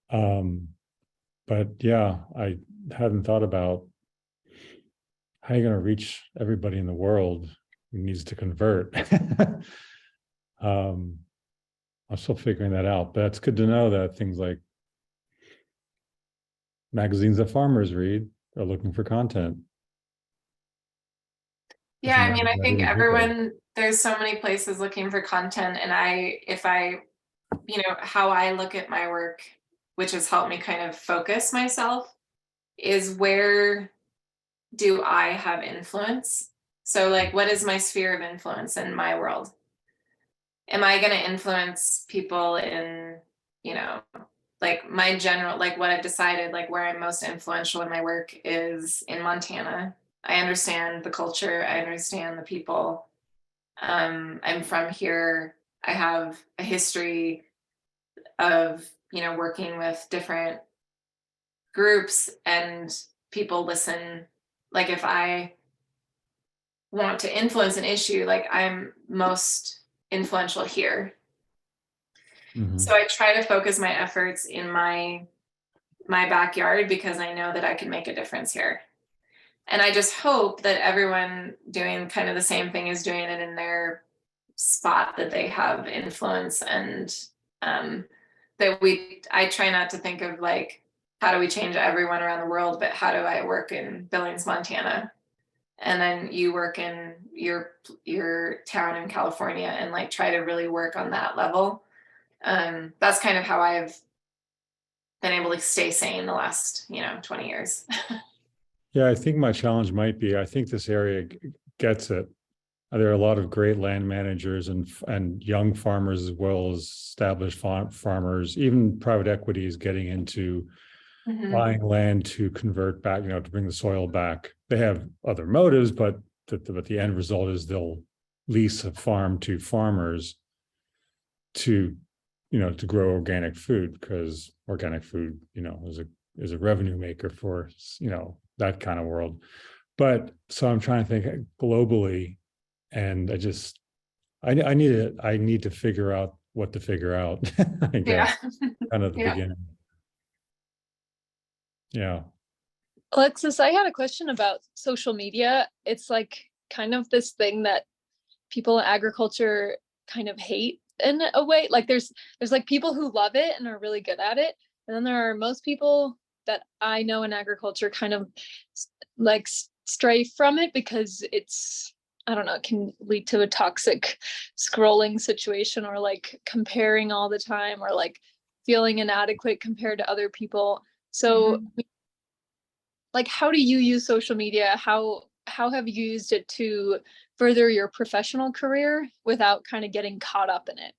But yeah, I hadn't thought about how you're going to reach everybody in the world who needs to convert. I'm still figuring that out, but it's good to know that things like magazines that farmers read are looking for content. Yeah, I mean, I think everyone, there's so many places looking for content, and if I, you know, how I look at my work, which has helped me kind of focus myself, is where do I have influence? So like, what is my sphere of influence in my world? Am I going to influence people in, you know, like my general, like what I've decided, like where I'm most influential in my work is in Montana. I understand the culture. I understand the people. I'm from here. I have a history of, you know, working with different groups, and people listen. Like if I want to influence an issue, like I'm most influential here. Mhm. So I try to focus my efforts in my backyard because I know that I can make a difference here. And I just hope that everyone doing kind of the same thing is doing it in their spot that they have influence, and I try not to think of like, how do we change everyone around the world, but how do I work in Billings, Montana? And then you work in your town in California, and like try to really work on that level. That's kind of how I've been able to stay sane the last, 20 years. Yeah, I think my challenge might be, I think this area gets it. There are a lot of great land managers and young farmers, as well as established farmers. Even private equity is getting into buying land to convert back, to bring the soil back. They have other motives, but the end result is they'll lease a farm to farmers to grow organic food, because organic food, is a revenue maker for, that kind of world. But so I'm trying to think globally, and I need to figure out what to figure out, I guess, kind of the beginning. Yeah. Alexis, I had a question about social media. It's like kind of this thing that people in agriculture kind of hate in a way. Like there's like people who love it and are really good at it. And then there are most people that I know in agriculture kind of like stray from it because it's, I don't know, it can lead to a toxic scrolling situation, or like comparing all the time, or like feeling inadequate compared to other people. So like, how do you use social media? How have you used it to further your professional career without kind of getting caught up in it?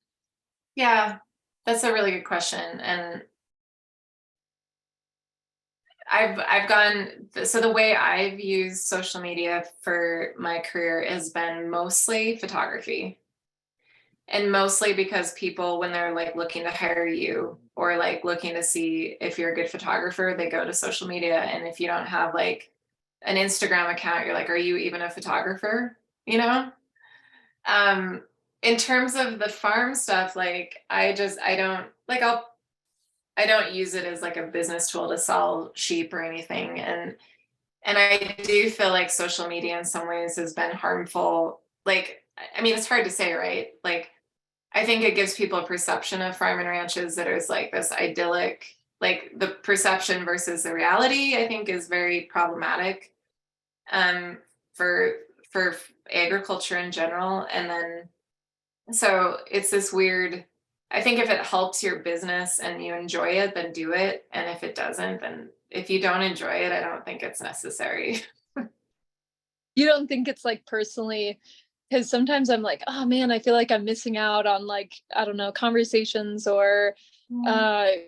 Yeah, that's a really good question. And I've gone, so the way I've used social media for my career has been mostly photography. And mostly because people, when they're like looking to hire you, or like looking to see if you're a good photographer, they go to social media. And if you don't have like an Instagram account, you're like, are you even a photographer? In terms of the farm stuff, like I don't use it as like a business tool to sell sheep or anything. And I do feel like social media in some ways has been harmful. Like, I mean, it's hard to say, right? Like, I think it gives people a perception of farm and ranches that is like this idyllic, like the perception versus the reality, I think is very problematic for agriculture in general. And then, so it's this weird, I think if it helps your business and you enjoy it, then do it. And if it doesn't, then if you don't enjoy it, I don't think it's necessary. You don't think it's like personally, because sometimes I'm like, oh man, I feel like I'm missing out on like, I don't know, conversations or I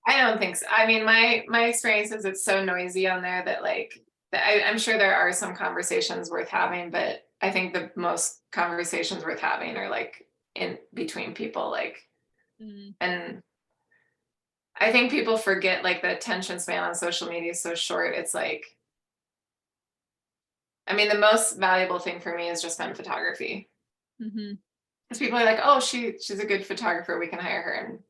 don't think so. I mean, my experience is it's so noisy on there that like, I'm sure there are some conversations worth having, but I think the most conversations worth having are like in between people, like, and I think people forget like the attention span on social media is so short. It's like, I mean, the most valuable thing for me has just been photography. Because people are like, oh, she's a good photographer, we can hire her, and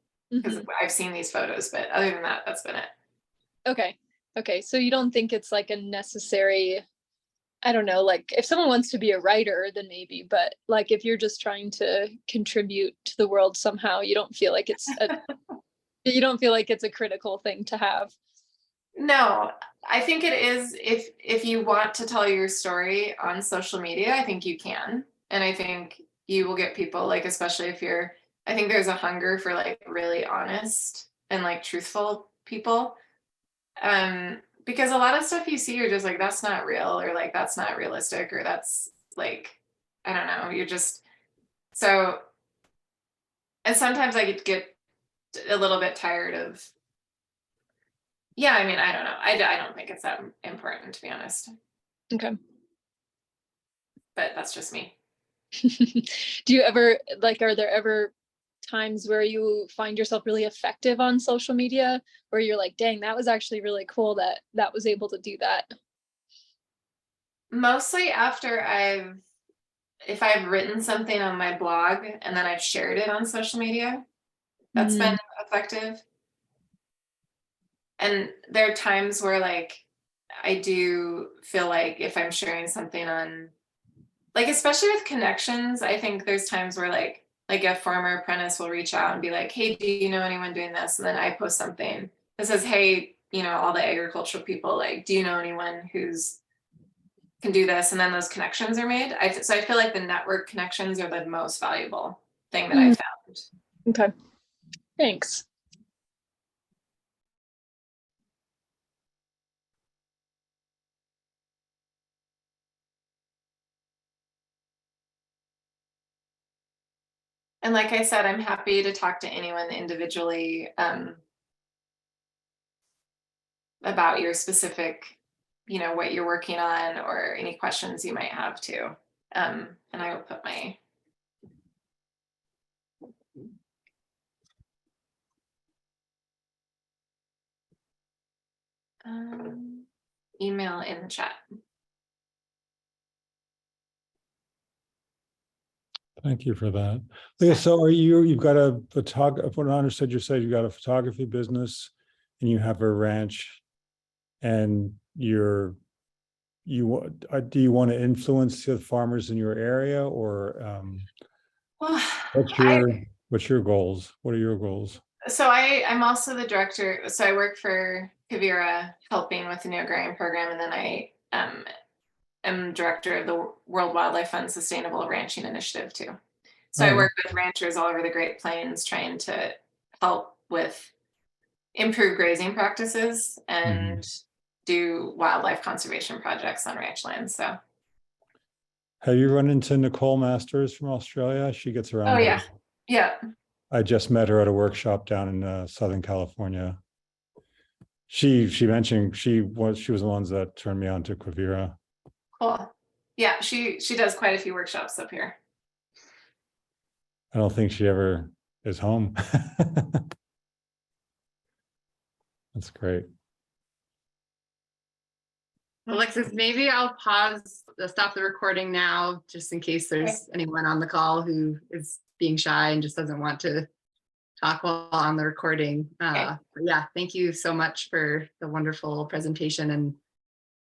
because I've seen these photos, but other than that, that's been it. Okay, so you don't think it's like a necessary, I don't know, like if someone wants to be a writer, then maybe, but like if you're just trying to contribute to the world somehow, you don't feel like it's a critical thing to have. No, I think it is, if you want to tell your story on social media, I think you can. And I think you will get people, like, especially if I think there's a hunger for like really honest and like truthful people. Because a lot of stuff you see, you're just like, that's not real, or like, that's not realistic, or that's like, I don't know, you're just, so, and sometimes I get a little bit tired of, yeah, I mean, I don't know. I don't think it's that important, to be honest. Okay. But that's just me. Do you ever, like, are there ever times where you find yourself really effective on social media, where you're like, dang, that was actually really cool that was able to do that? Mostly after I've if I've written something on my blog and then I've shared it on social media, that's been effective. And there are times where like I do feel like if I'm sharing something on, like especially with connections, I think there's times where like a former apprentice will reach out and be like, hey, do you know anyone doing this? And then I post something that says, hey, you know, all the agricultural people, like, do you know anyone who's can do this? And then those connections are made. So I feel like the network connections are the most valuable thing that I found. Okay, thanks. And like I said, I'm happy to talk to anyone individually about your specific, you know, what you're working on or any questions you might have too. And I will put my email in the chat. Thank you for that. Leah, so are you've got a photography, what I understood you said, you got a photography business and you have a ranch and do you want to influence the farmers in your area or Well, what's your goals? What are your goals? So I'm also the director. So I work for Kavira helping with the New Agrarian Program. And then I am director of the World Wildlife Fund Sustainable Ranching Initiative too. So I work with ranchers all over the Great Plains trying to help with improved grazing practices and do wildlife conservation projects on ranch lands. So have you run into Nicole Masters from Australia? She gets around. Oh yeah. Yeah. I just met her at a workshop down in Southern California. She mentioned she was the ones that turned me on to Quivira. Cool. Yeah, she does quite a few workshops up here. I don't think she ever is home. That's great. Alexis, maybe I'll stop the recording now, just in case there's anyone on the call who is being shy and just doesn't want to talk while on the recording. But yeah, thank you so much for the wonderful presentation, and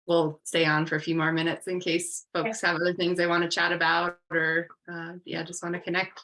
we'll stay on for a few more minutes in case folks have other things they want to chat about or just want to connect.